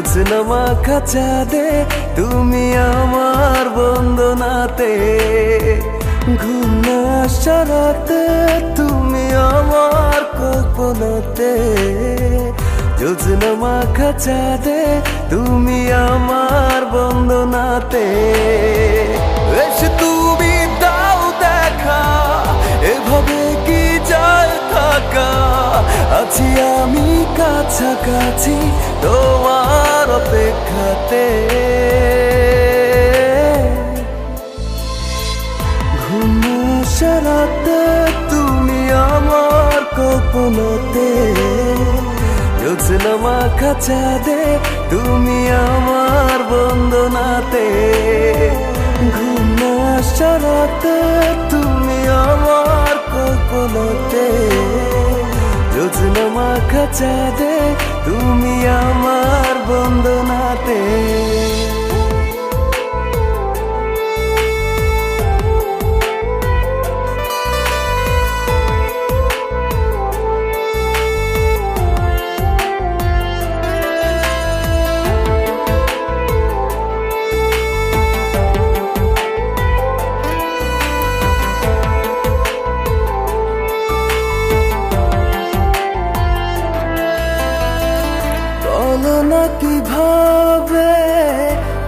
জোছনা মাখা চাঁদে তুমি আমার বন্দনাতে, ঘুম না আসা রাতে তুমি আমার কল্পনাতে, জোছনা মাখা চাঁদে তুমি আমার বন্দনাতে। এসে তুমি দাও দেখা, এভাবে কি যায় থাকা, আছি আমি কাছাকাছি তোমার অপেক্ষাতে। ঘুম আসা রাতে তুমি আমার কল্পনাতে, জোছনা মাখা চাঁদে তুমি আমার বন্দনাতে, ঘুম আসা রাতে তুমি আমার কল্পনাতে, জোছনা মাখা চাঁদে তুমি আমার বন্দনাতে। না কিভাবে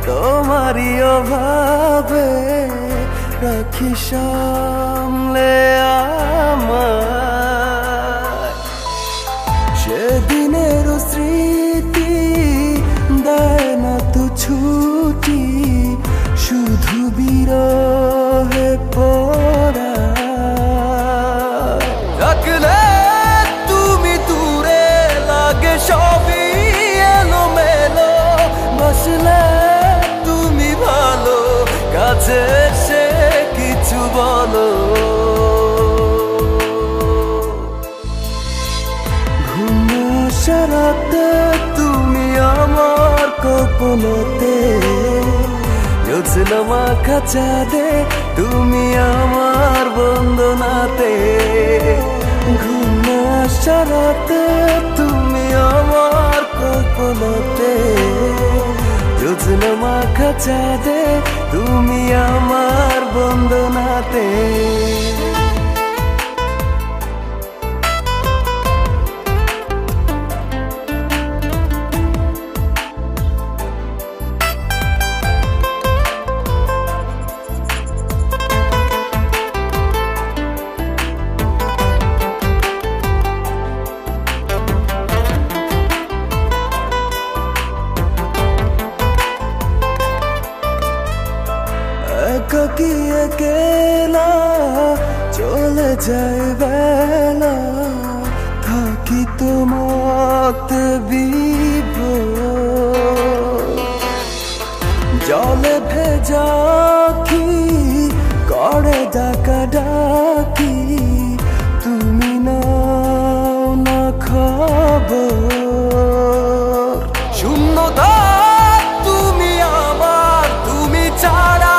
তোমারই অভাবে রাখি সামলে আমায়, সেদিনের স্মৃতি দেয় না তো ছুটি, শুধু বিরহে পড়া। রাখলে তুমি দূরে লাগে সবই তুমি ভালো, কাছে এসে কিছু বলো। ঘুম আসা রাতে তুমি আমার কল্পনাতে, জোছনা মাখা চাঁদে তুমি আমার বন্দনাতে, ঘুম আসা রাতে তুমি আমার কল্পনাতে, জোছনা মাখা চাঁদে তুমি আমার বন্দনাতে। একাকী একেলা চলে যায় বেলা, থাকি তোমাতে বিভোর, জলে ভেজা কি করে ডাকা ডাকি, তুমি নাও না খবর। শূন্যতা তুমি আমার, তুমি ছাড়া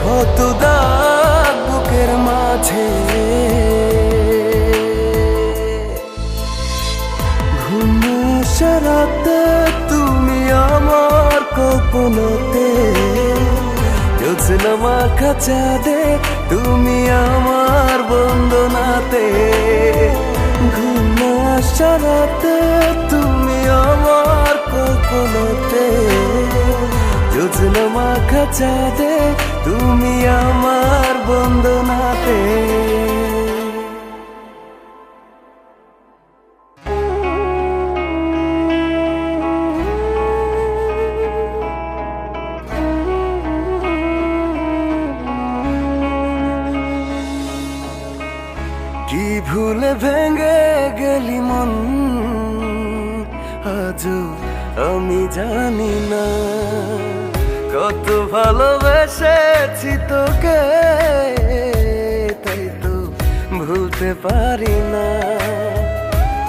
কত দাগ বুকের মাঝে। ঘুম আসা রাতে তুমি আমার কল্পনাতে, জোছনা মাখা চাঁদে তুমি আমার বন্দনাতে, ঘুম আসা রাতে তুমি আমার কল্পনাতে, জোছনা মাখা চাঁদে তুমি আমার বন্দনাতে। কি ভুলে ভেঙে গেলি মন, আজও আমি জানি না, কত ভালোবেসেছি তোকে, তাই তো ভুলতে পারি না।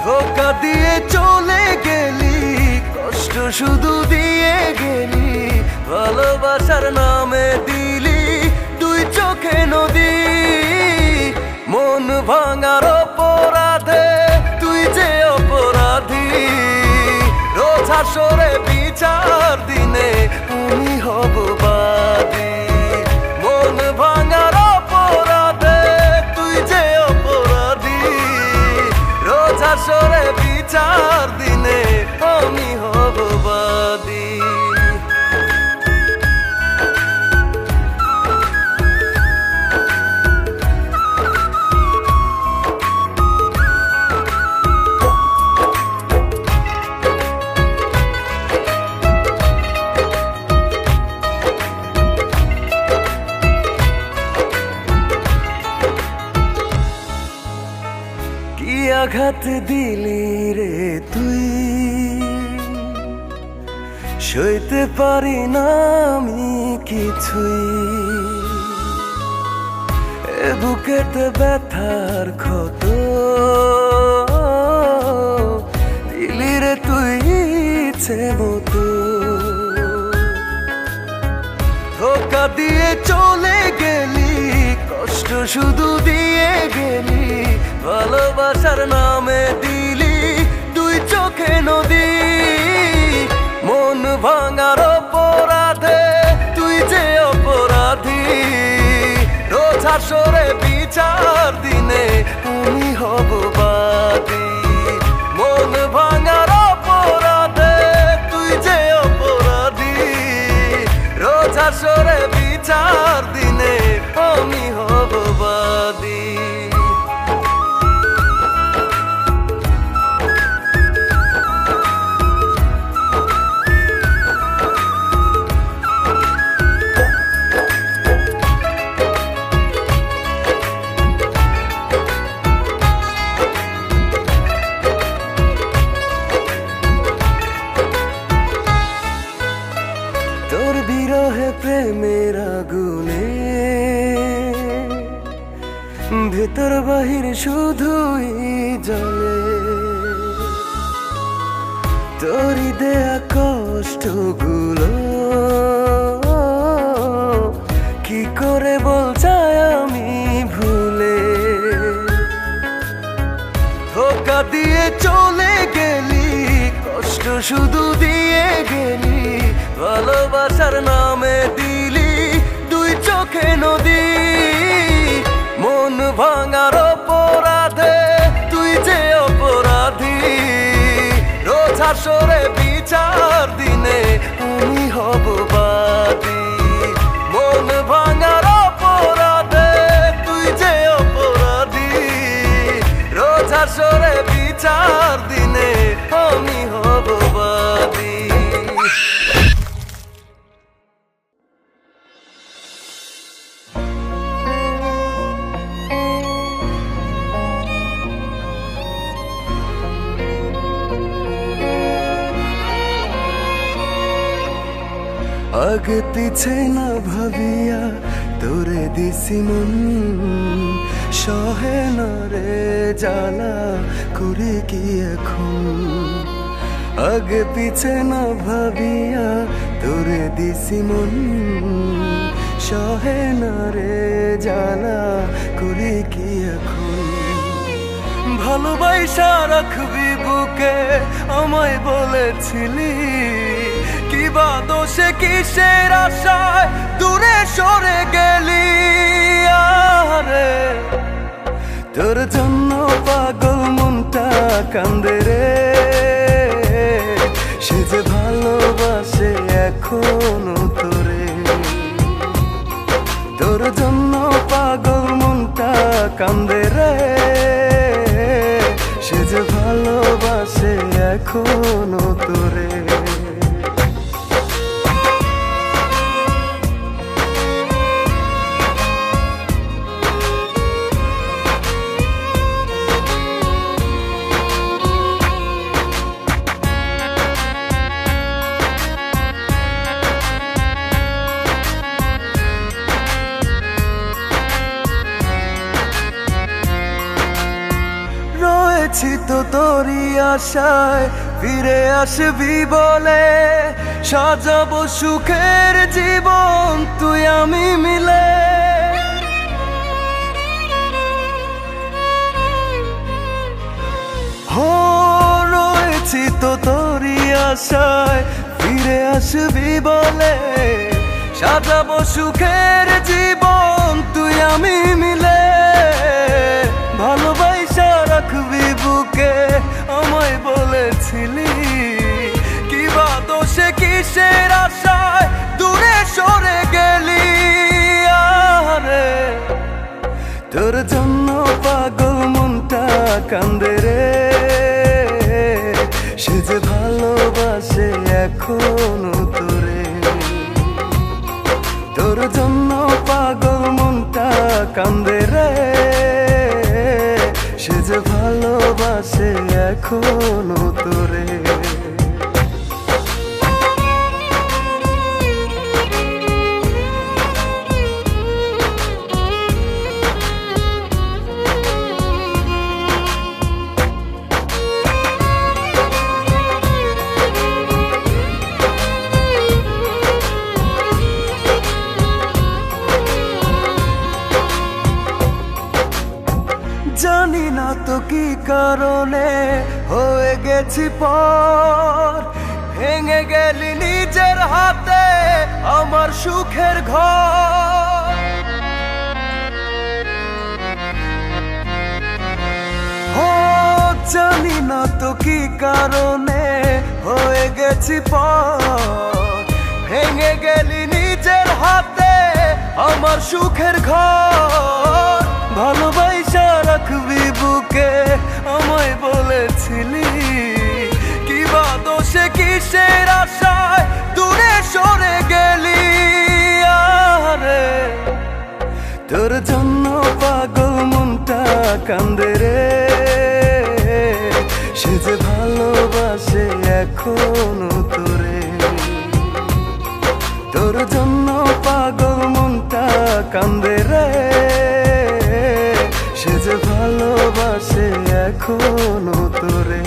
ধোঁকা দিয়ে চলে গেলি, কষ্ট শুধু দিয়ে গেলি, ভালোবাসার নামে দিলি তুই চোখে নদী। মন ভাঙার অপরাধে হাসরে বিচার দিনে আমি হব বাদী। মন ভাঙার অপরাধে তুই যে অপরাধী, রোজ হাসরে বিচার দিনে আমি হব বাদী। কি আঘাত দিলি রে তুই, সইতে পারি না আমি কিছুই। এ বুকেতে ব্যথার ক্ষত দিলি রে তুই ইচ্ছে মতো। ধোঁকা দিয়ে চলে গেলি, কষ্ট শুধু দিয়ে গেলি, ভালোবাসার নামে দিলি দুই চোখে নদী। মন ভাঙার অপরাধে তুই যে অপরাধী, রোজ হাসরে বিচার দিনে আমি হব বাদী। মন ভাঙার অপরাধে তুই যে অপরাধী, রোজ হাসরে বিচার দিনে আমি হব বাদী। তোর বিরহে প্রেমের আগুনে ভেতর বাহির শুধুই জ্বলে। তোরই দেয়া কষ্টগুলো কি করে বল চাই আমি ভুলে। ধোঁকা দিয়ে চলে গেলি, কষ্ট শুধু দিয়ে গেলি, ভালোবাসার নামে দিলি দুই চোখে নদী। মন ভাঙার অপরাধে তুই যে অপরাধী, রোজ হাসরে বিচার দিনে আমি হব বাদী। মন ভাঙার অপরাধে তুই যে অপরাধী, রোজ হাসরে বিচার দিনে আমি হব বাদী। আগে পিছে না ভাবিয়া তোরে দিছি মন, সহে না রে জ্বালা করে কি এখন। আগে পিছে না ভাবিয়া তোরে দিছি মন, সহে না রে জ্বালা করে কি এখন। ভালোবাসা রাখবি বুকে আমায় বলেছিলি, কিবা দোষে কিসের আশায় দূরে সরে গেলি। আরে তোর জন্য পাগল মনটা কান্দে রে, সে যে ভালোবাসে এখনো তোরে। তোর জন্য পাগল মনটা কান্দে রে, সে যে ভালোবাসে এখনো তোরে। রয়েছি তো তোরই আশায় ফিরে আসবি বলে, সাজাবো সুখের জীবন তুই আমি মিলে। রয়েছি তো তোরই আশায় ফিরে আসবি বলে সাজাবো সুখের জীবন তুই আমি মিলে। ভালোবাসা রাখবি বুকে আমায় বলেছিলি, কিবা দোষে কিসের আশায় দূরে সরে গেলি। আরে তোর জন্য পাগল মনটা কান্দে রে, সে যে ভালোবাসে এখনো তোরে। তোর জন্য পাগল মনটা কান্দে রে, সে যে ভালোবাসে এখনো তোরে। জানি না তো কি কারণে হয়ে গেছি পর, ভেঙে গেলি নিজের হাতে আমার সুখের ঘর। ও জানি না তো কি কারণে হয়ে গেছি পর, ভেঙে গেলি নিজের হাতে আমার সুখের ঘর। ভালোবাসা রাখবি বুকে আমায় বলেছিলি, কিবা দোষে কিসের আশায় দূরে সরে গেলি। আরে তোর জন্য পাগল মনটা কান্দে রে, সে যে ভালোবাসে এখনো তোরে। তোর জন্য পাগল মনটা কান্দে রে, সে যে ভালোবাসে এখনো তোরে।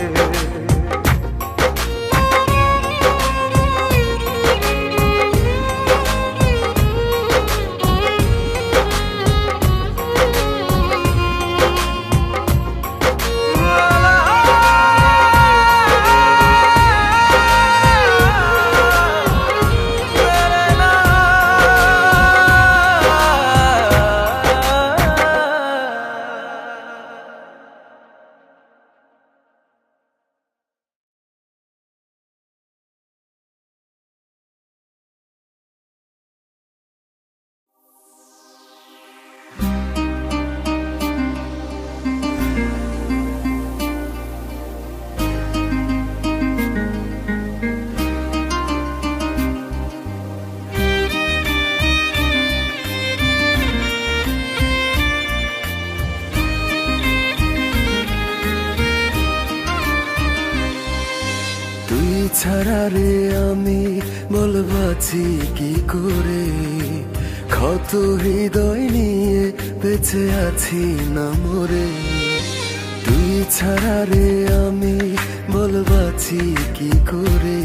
ছাড়া রে আমি বলবাছি কি করে, ক্ষত হৃদয় নিয়ে বেঁচে আছি না মরে। তুই ছাড়া রে আমি বলবাছি কি করে,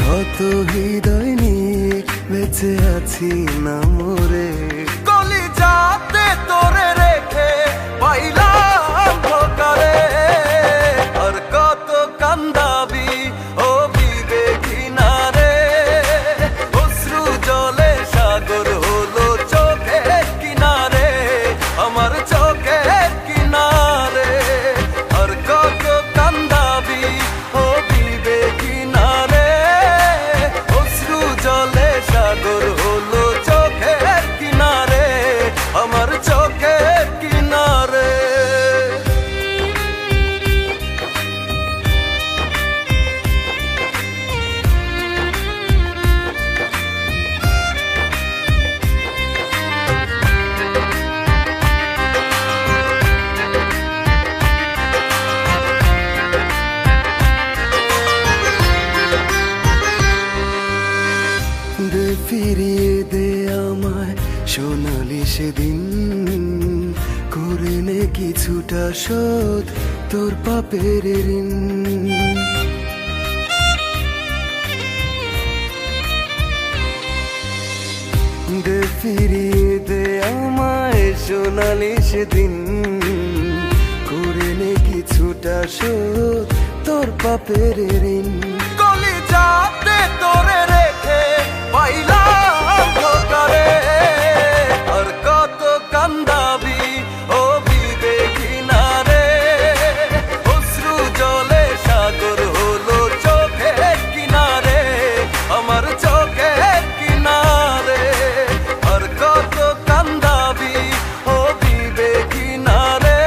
ক্ষত হৃদয় নিয়ে বেঁচে আছি না মরে। কলিজাতে তোরে রেখে পাইলাম ধোকারে, আর কত কান্দাবি ও বিবেকী নারে। অশ্রু জলে সাগর হলো চোখের কিনারে, আমার চোখের কিনারে। আর কত কান্দাবি ও বিবেকী নারে, অশ্রু জলে সাগর হলো চোখের কিনারে, আমার চোখের কিনারে। ফিরিয়ে দে আমায় সোনালি সেদিন, করে নে কিছুটা শোধ তোর পাপের ঋণ। দে ফিরিয়ে দে আমায় সোনালি সেদিন, করে নে কিছুটা শোধ তোর পাপের ঋণ। যাতে তোরে রেখে পাইলাম ধোকারে। আর কত কান্দাবি ও বিবেকী নারে, অশ্রু জলে সাগর হলো চোখের কিনারে, আমার চোখের কিনারে। আর কত কান্দাবি ও বিবেকী নারে,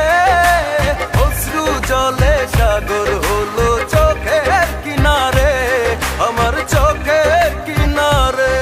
অশ্রু জলে সাগর হলো চোখের কিনারে, আমার চোখের কিনারে।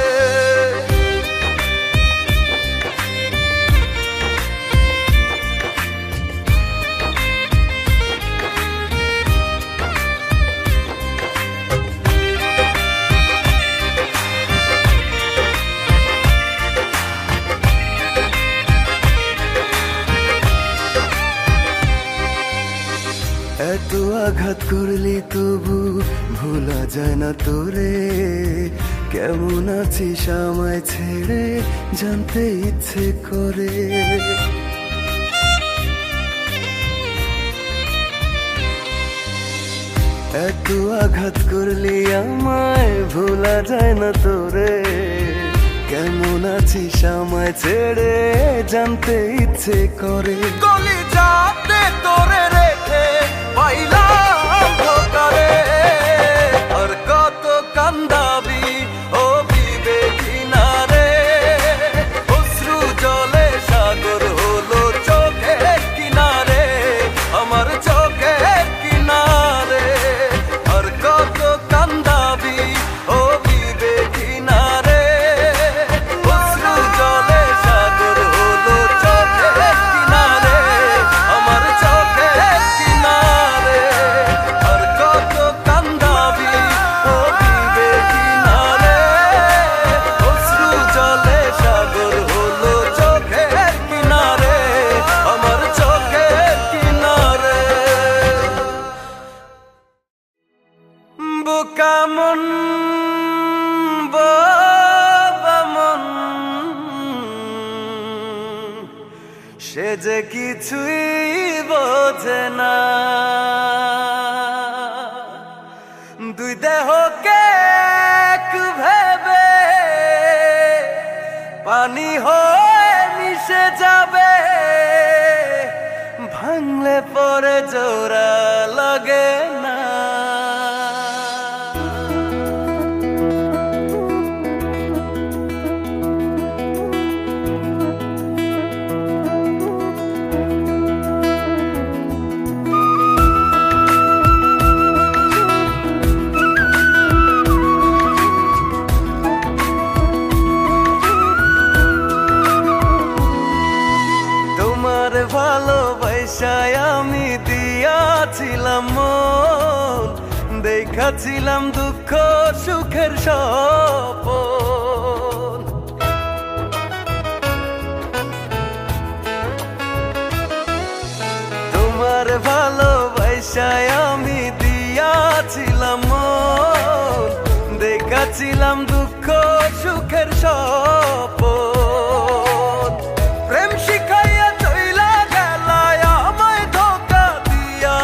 এত আঘাত করলি তবু ভোলা যায় না তোরে, কেমন আছিস আমায় ছেড়ে জানতে ইচ্ছে করে। এত আঘাত করলি আমায় ভোলা যায় না তোরে, কেমন আছিস আমায় ছেড়ে জানতে ইচ্ছে করে। গলি যাতে তোরে রেখে পাইলাম ধোকারে। আর কত কান্দাবি ও বিবেকী নারে, অশ্রু জলে সাগর হলো চোখের কিনারে, আমার চোখের কিনারে। আর কত কান্দাবি ও বিবেকী নারে, অশ্রু জলে সাগর হলো চোখের কিনারে, আমার চোখের কিনারে। আর কত কান্দাবি ও বিবেকী নারে, অশ্রু জলে সাগর হলো চোখের কিনারে, আমার চোখের কিনারে। বোকা মন বাবা মন, সে যে কিছুই বোঝে না। দুই দেহকে এক ভেবে পানি হয়ে মিশে যাবে, ভাঙলে পরে জোড়া লাগে না। তোমার ভালোবাসায় আমি দিয়াছিলাম মন, দেখাছিলাম দুঃখ সুখের স্বপন। তোমার ভালোবাসায় আমি দিয়াছিলাম মন, দেখাছিলাম দুঃখ সুখের স্বপন। প্রেম শিখাইয়া চইলা গেলা আমায় ধোকা দিয়া,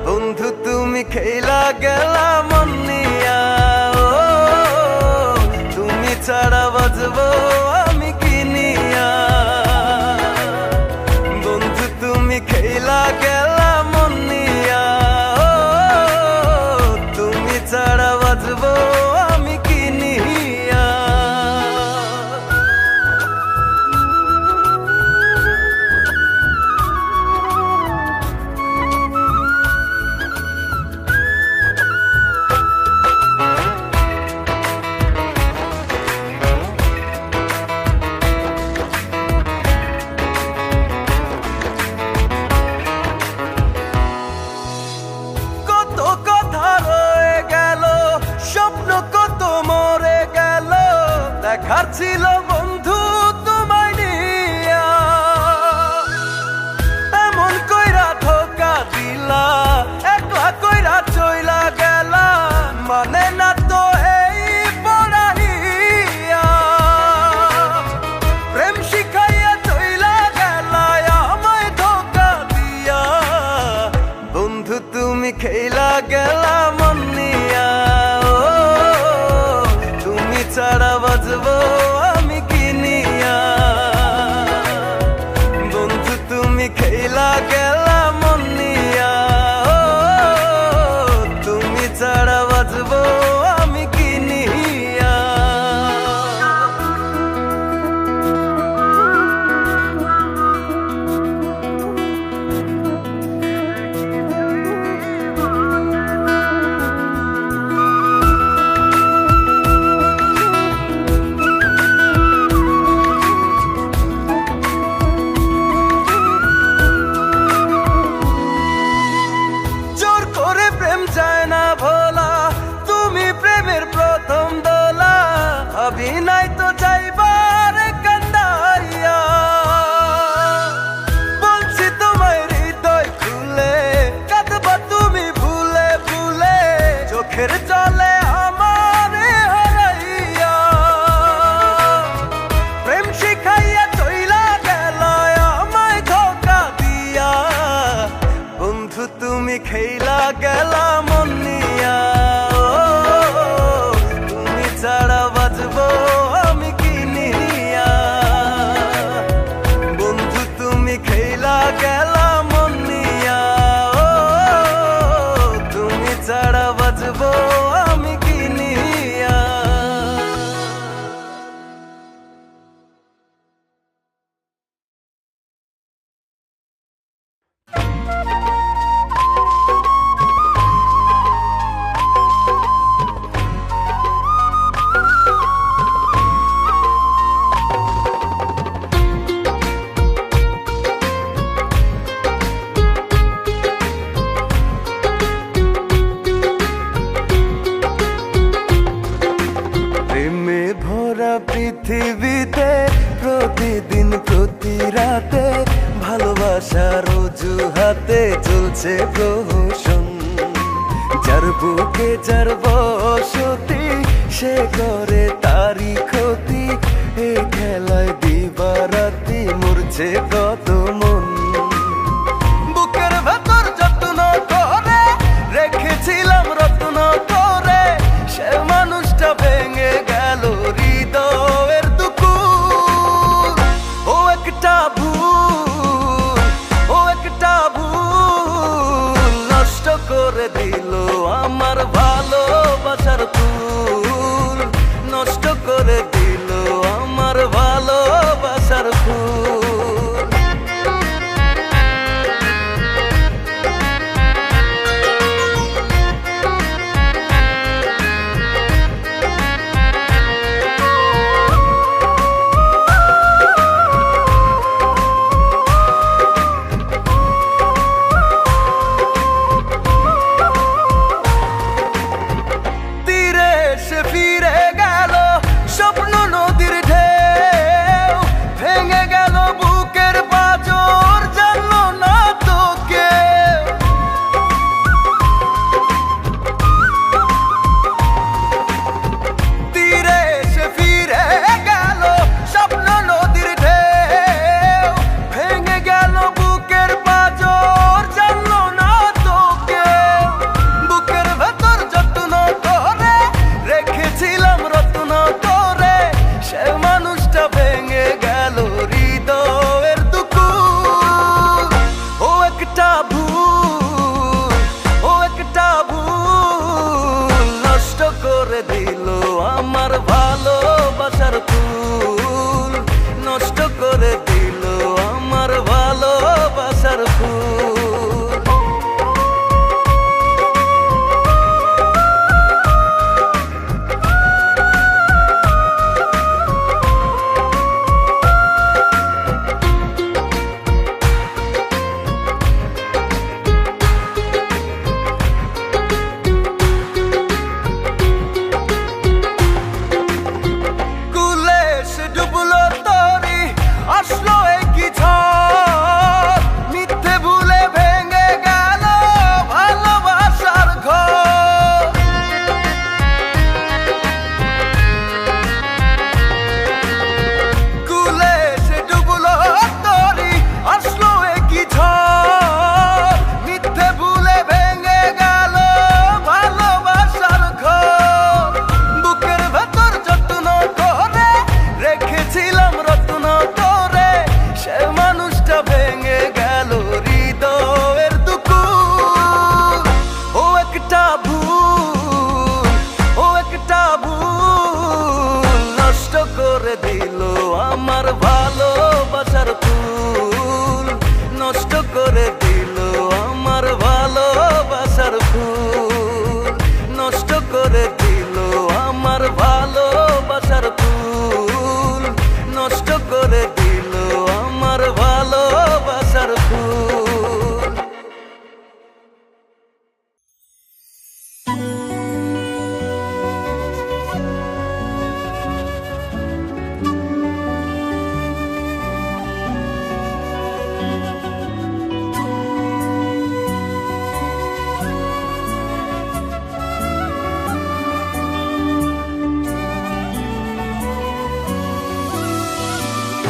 বন্ধু তুমি খেলা গেলা মন নিয়া। ও তুমি ছাড়া বাজবো আমি কি নিয়া, বন্ধু তুমি খেলা গেলা মন নিয়া। ও তুমি ছাড়া বাজবো আমি কি নিয়া। কত কথা রয়ে গেল, স্বপ্ন কত মরে গেল, দেখার ছিল বন্ধু তোমায় নিয়া। এমন কইরা ধোকা দিলা, একলা কইরা চইলা গেলা, মানে না তো এই পড়াইয়া। প্রেম শিখাইয়া চইলা গেলা আমায় ধোকা দিয়া, বন্ধু তুমি খেলা গেলা মন নিয়া। ও ভালোবাসার অজুহাতে চলছে প্রহসন। যার বুকে যার বসতি সে করে তারি ক্ষতি। এ খেলায় দিবারাতি মরছে কত মন। বুকের ভেতর যত্ন করে রেখেছিলাম রত্ন করে, সে মানুষটা ভেঙে গেল হৃদয়ের দুকুল। ও একটা ভুল, ও একটা ভুল নষ্ট করে দিল আমার ভালোবাসার ফুল। নষ্ট করে দিল আমার ভালোবাসার ফুল।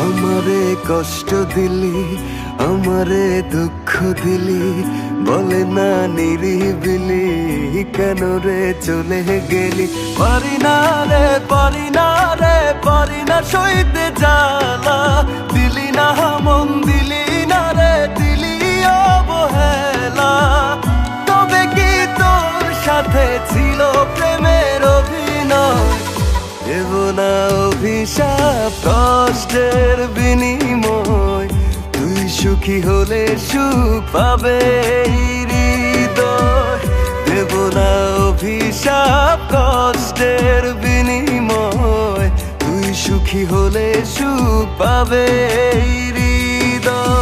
আমারে কষ্ট দিলি, আমারে দুঃখ দিলি, বলে না নিরিবিলি কেন রে চলে গেলি। পারি না রে, পারি না রে, পারি না সইতে জ্বালা। দিলি না মন, দিলি না রে, দিলি অবহেলা। তবে কি তোর সাথে ছিল প্রেমের অভিনয়? দেব না অভিশাপ কষ্টের বিনিময়। তুই সুখী হলে সুখ পাবে এই হৃদয়। দেব না অভিশাপ কষ্টের বিনিময়। তুই সুখী হলে সুখ পাবে এই হৃদয়।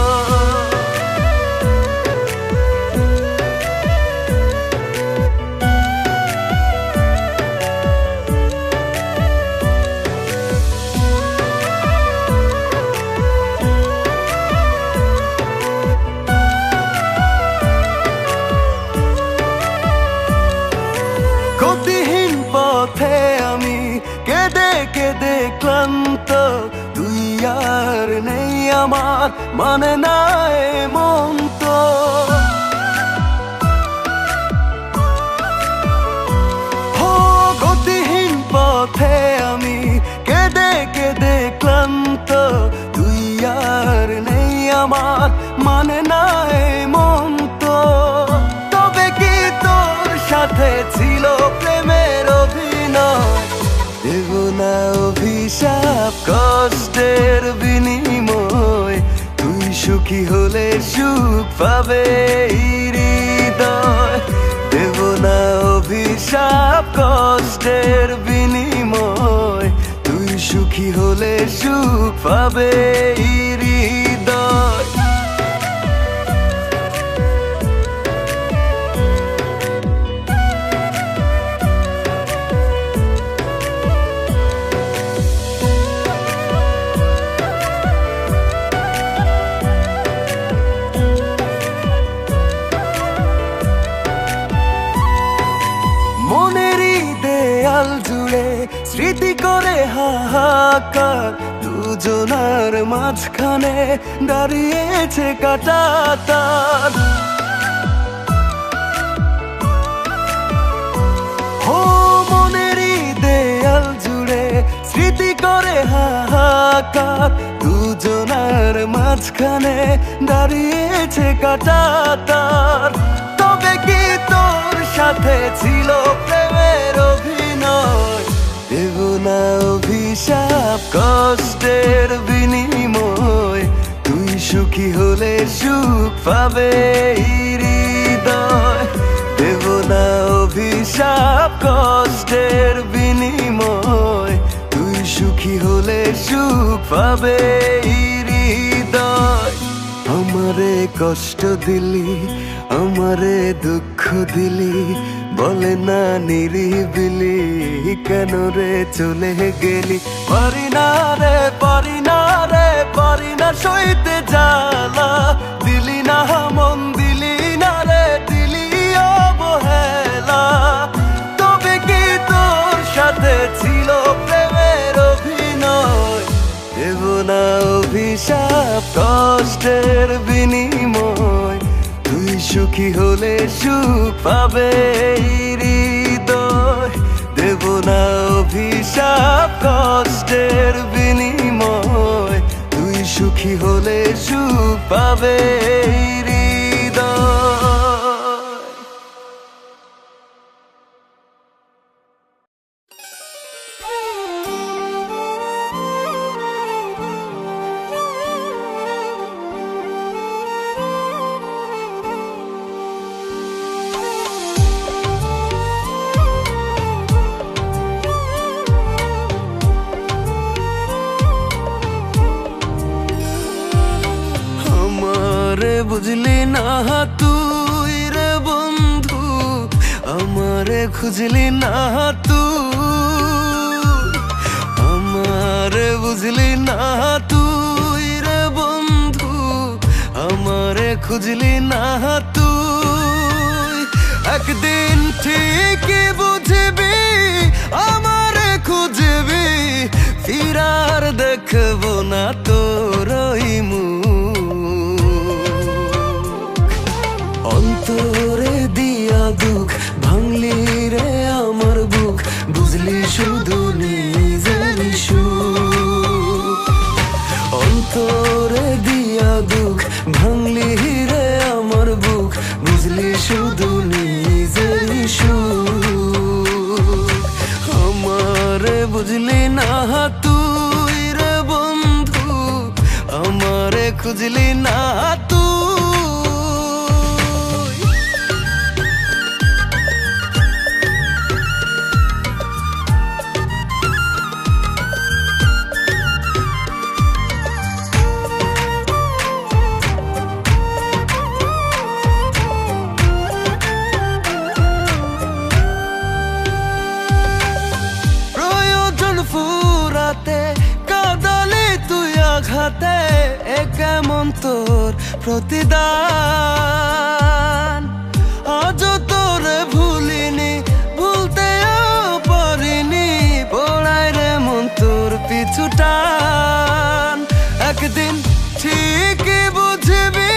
ক্লান্ত, তুই আর নেই আমার, মানে না মন তো। গতিহীন পথে আমি কেঁদে কেঁদে ক্লান্ত, তুই আর নেই আমার, মানে না মন তো। তবে কি তোর সাথে ছিল প্রেমের অভিনয়, দেব না অভিশাপ কষ্টের বিনিময়, তুই সুখী হলে সুখ পাবে হৃদয়। দেব না অভিশাপ কষ্টের বিনিময়, তুই সুখী হলে সুখ পাবে হৃদয়। মনেরই দেয়াল জুড়ে স্মৃতি করে হাহাকার, দুজনার মাঝখানে দাঁড়িয়েছে কাঁটাতার। মনেরই দেয়াল জুড়ে স্মৃতি করে হাহাকার, দুজনার মাঝখানে দাঁড়িয়েছে কাঁটাতার। তবে কি তোর সাথে ছিল প্রেমের অভিনয়, দেব না অভিশাপ কষ্টের বিনিময়, তুই সুখী হলে সুখ পাবে হৃদয়। দেব না অভিশাপ কষ্টের বিনিময়, তুই সুখী হলে সুখ পাবে হৃদয়। আমারে কষ্ট দিলি, আমারে দুঃখ দিলি, বলে না নিরিবিলি, কেন রে চলে গেলি। পারি না রে, পারি না রে, পারি না সইতে জ্বালা, দিলি না মন, দিলি না রে, দিলি অবহেলা। তবে কি তোর সাথে ছিল প্রেমের অভিনয়, দেব না অভিশাপ কষ্টের বিনিময়, তুই সুখী হলে সুখ পাবে হৃদয়। দেব না অভিশাপ কষ্টের বিনিময়, তুই সুখী হলে সুখ পাবে হৃদয়। বুঝলি না তুই রে বন্ধু, আমারে খুঁজলি না তুই, আমারে বুঝলি না তুই রে বন্ধু, আমারে খুঁজলি না তুই। একদিন ঠিকই বুঝবি, আমারে খুঁজবি, ফিরার দেখবো না তোর ওই মুখ। অন্তরে দিয়া দুঃখ ভাঙলি রে আমার বুক, বুঝলি শুধু নিজের সুখ। অন্তরে দিয়া দুঃখ ভাঙলি রে আমার বুক, বুঝলি শুধু নিজের সুখ। আমারে বুঝলি না তুই রে বন্ধু, আমারে খুঁজলি না তুই। কাদালি তুই আঘাতে, এ কেমন তোর প্রতিদান। আজ তোরে ভুলিনি, ভুলতেও পারিনি, পড়ায় রে মন তোর পিছু ঠিকই বুঝবি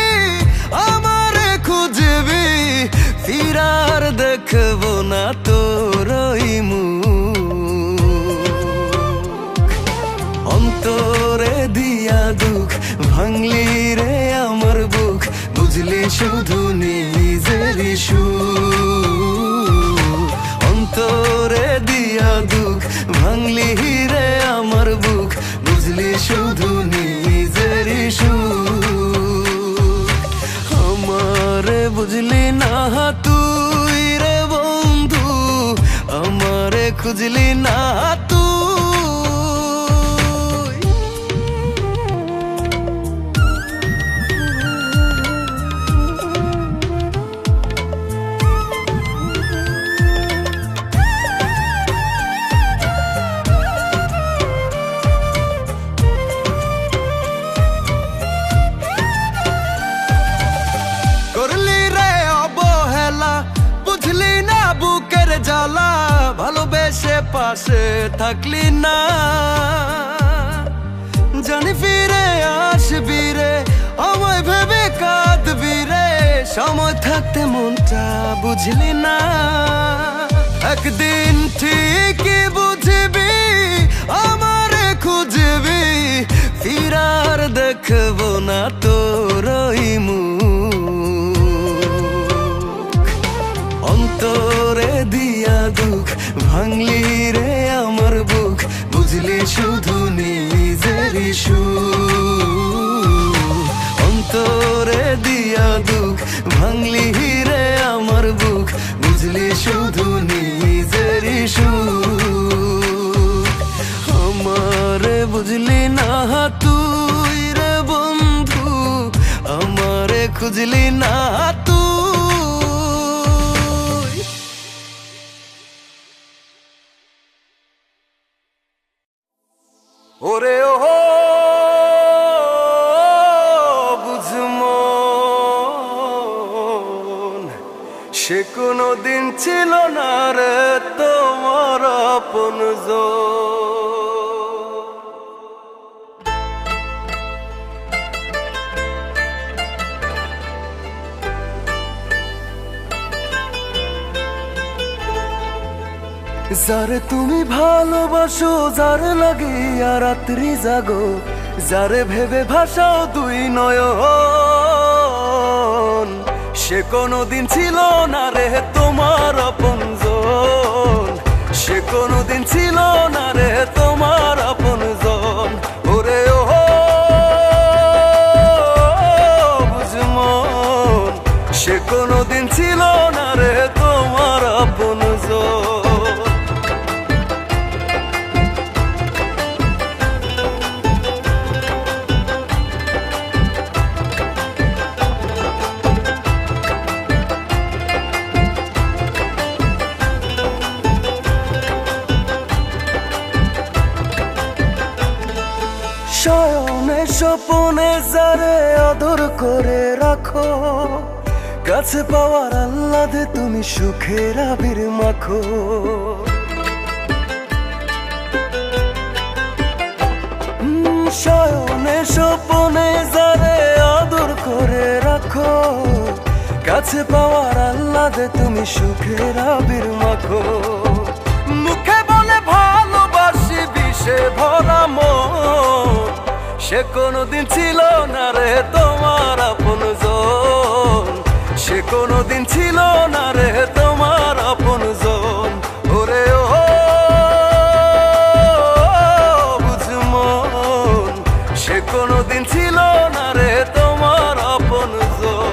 আমারে খুঁজবি, ফিরার দেখবো না তোর ওই মুখ। অন্তরে দিয়া দুঃখ ভাঙলি রে আমার বুক, বুঝলি শুধু নিজেরই সুখ। অন্তরে দিয়া দুঃখ ভাঙলি রে আমার বুক, বুঝলি শুধু নিজেরই সুখ। আমারে বুঝলি না তুই রে বন্ধু, আমারে খুঁজলি না তুই। করলি রে অবহেলা, বুঝলি না বুকের জ্বালা, ভালোবেসে পাশে থাকলি না। জানি ফিরে আসবি রে, আমায় ভেবে কাঁদবি রে, সময় থাকতে মনটা বুঝলি না। একদিন ঠিকই বুঝবি আমারে খুঁজবি, ফিরার দেখবো না তোর ওই মুখ। অন্তরে দিয়া দুঃখ ভাঙলি রে আমার বুক, বুঝলি শুধু নিজেরই সুখ। অন্তরে দিয়া দুঃখ ভাঙলি রে আমার বুক, বুঝলি শুধু নিজেরই সুখ। আমারে বুঝলি না তুই রে বন্ধু, আমারে খুঁজলি না তুই। ওরে ও বুঝমন, সে কোনো দিন ছিল না রে তোমার আপনজন। যারে তুমি ভালোবাসো, যার লাগিয়া রাত্রি জাগো, যারে ভেবে ভাসাও দুই নয়ন, সে কোনোদিন ছিল না রে তোমার আপনজন। সে কোনোদিন ছিল না রে তোমার আপনজন। ওরে ও বুঝমন, সে কোনোদিন ছিল না রে তোমার আপনজন। শয়নে স্বপনে যারে আদর করে রাখো, কাছে পাওয়ার আহ্লাদে তুমি সুখের আবির মাখো। শয়নে স্বপনে যারে আদর করে রাখো, কাছে পাওয়ার আহ্লাদে তুমি সুখের আবির মাখো। মুখে বলে ভালোবাসি বিষে ভরা মন, সে কোনোদিন ছিল না রে তোমার আপনজন। সে কোনোদিন ছিল না রে তোমার আপনজন। ওরে ও বুঝমন, সে কোনোদিন ছিল না রে তোমার আপনজন।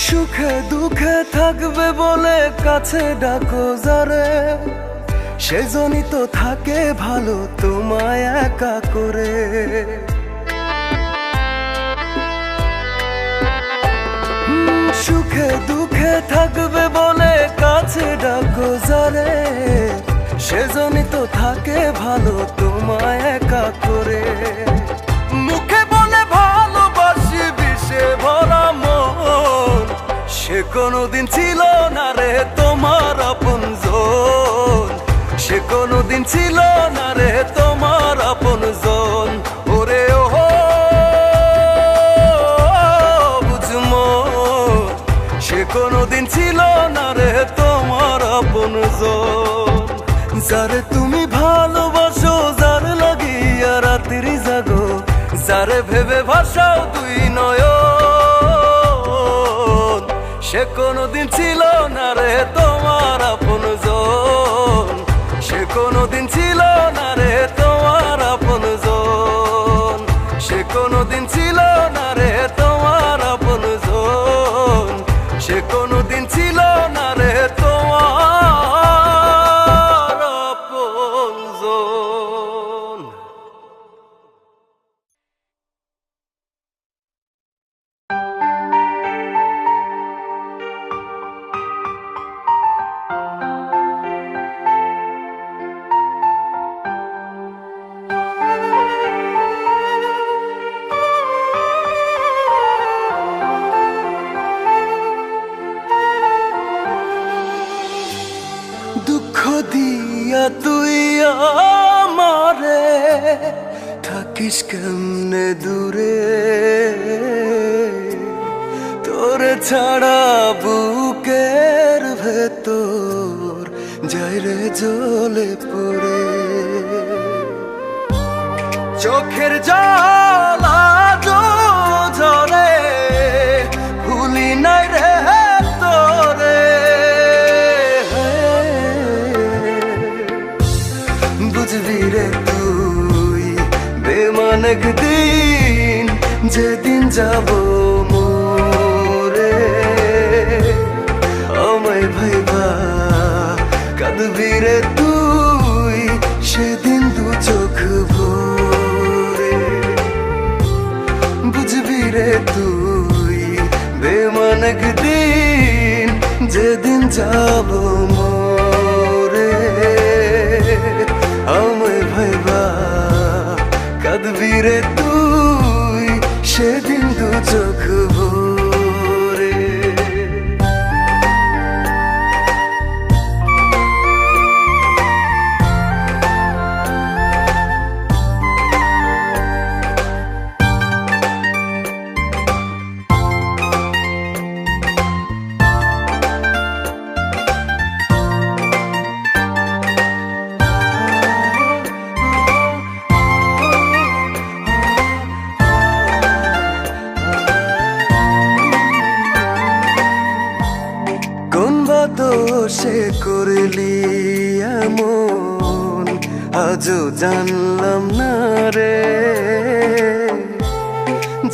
সুখে দুঃখে থাকবে বলে কাছে ডাকো যারে, সেজনই তো থাকে ভালো তোমায় একা করে। সুখে দুঃখে থাকবে বলে কাছে ডাকো যারে, সেজনই তো থাকে ভালো তোমায় একা করে। মুখে বলে ভালোবাসি বিষে ভরা মন, সে কোনোদিন ছিল না রে তোমার আপনজন। সে কোনোদিন ছিল না রে তোমার আপনজন। ওরে ও বুঝমো, সে কোনোদিন ছিল না রে তোমার আপনজন। যারে তুমি ভালোবাসো, যার লাগিয়া রাত্রি জাগো, যারে ভেবে ভাসাও দুই নয়ন, সে কোনোদিন ছিল না রে তোমার আপনজন। সে কোনোদিন ছিল না রে তোমার আপনজন। সে কোনোদিন ছিল না রে তোমার আপনজন। সে কোনোদিন ছিল না রে তোমার আপনজন। দুঃখ দিয়া তুই আমারে থাকিস কেমনে দূরে, তোরে ছাড়া বুকের ভেতর যাই রে জ্বলে পড়ে। চোখের জল আজো ঝরে, ভুলি নাই রে তোরে। বুঝবি রে তুই বেমান একদিন, যেদিন যাব মোরে। আমায় ভাইবা কাঁদবি রে তুই, সেদিন দু চোখ ভরে। বুঝবি রে তুই বেমান একদিন, যেদিন যাব মোরে। আমায় ভাইবা কাঁদবি রে তুই, সেদিন দু চোখ ভরে। দোষে করলি এমন, আজও জানলাম না রে।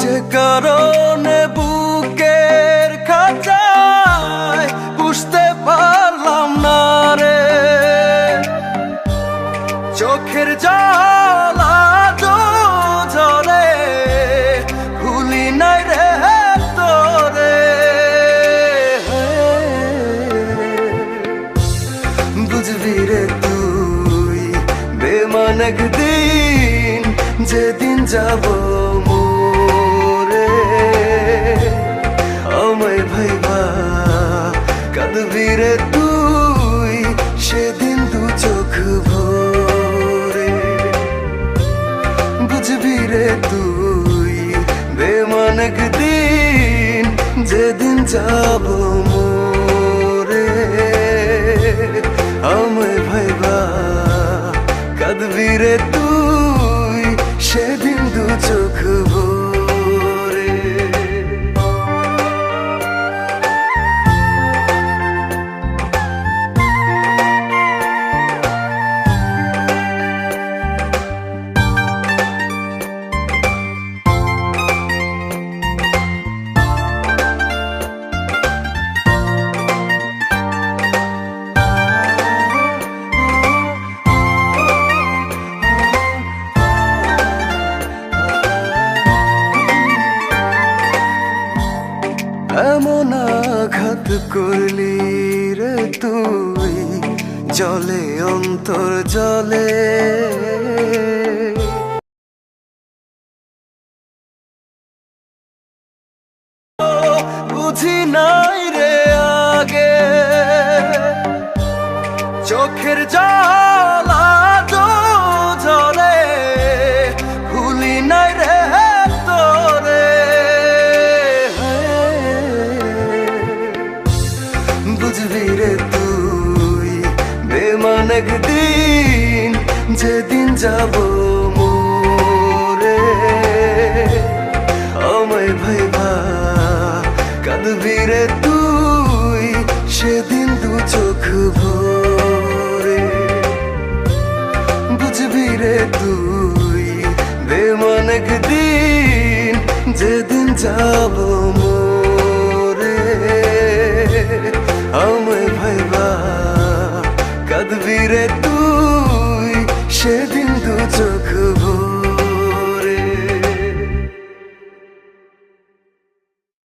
যে কারণে বুকের খাঁচায় বুঝতে পারলাম না রে। চোখের জল আজও ঝরে, ভুলি নাই রে তোরে। বুঝবি রে তুই বেমান একদিন, যেদিন যাব মোরে। আমায় ভাইবা কাঁদবি রে তুই, সেদিন দু চোখ ভরে। বুঝবি রে তুই বেমান একদিন, যেদিন যাব মোরে। আমায় ভাইবা কাঁদবি রে তুই, সেদিন দু চোখ ভরে। এমন আঘাত করলি রে তুই, জলে অন্তর জলে। বুঝি নাই রে আগে চোখের জল আজো ঝরে, ভুলি নাই রে তোরে। বুঝবি রে তুই বেমান একদিন, যেদিন যাব মোরে আমায় ভাইবা কাঁদবি রে তুই, সেদিন দু চোখ ভরে। বুঝবি রে তুই বেমান একদিন, যেদিন যাব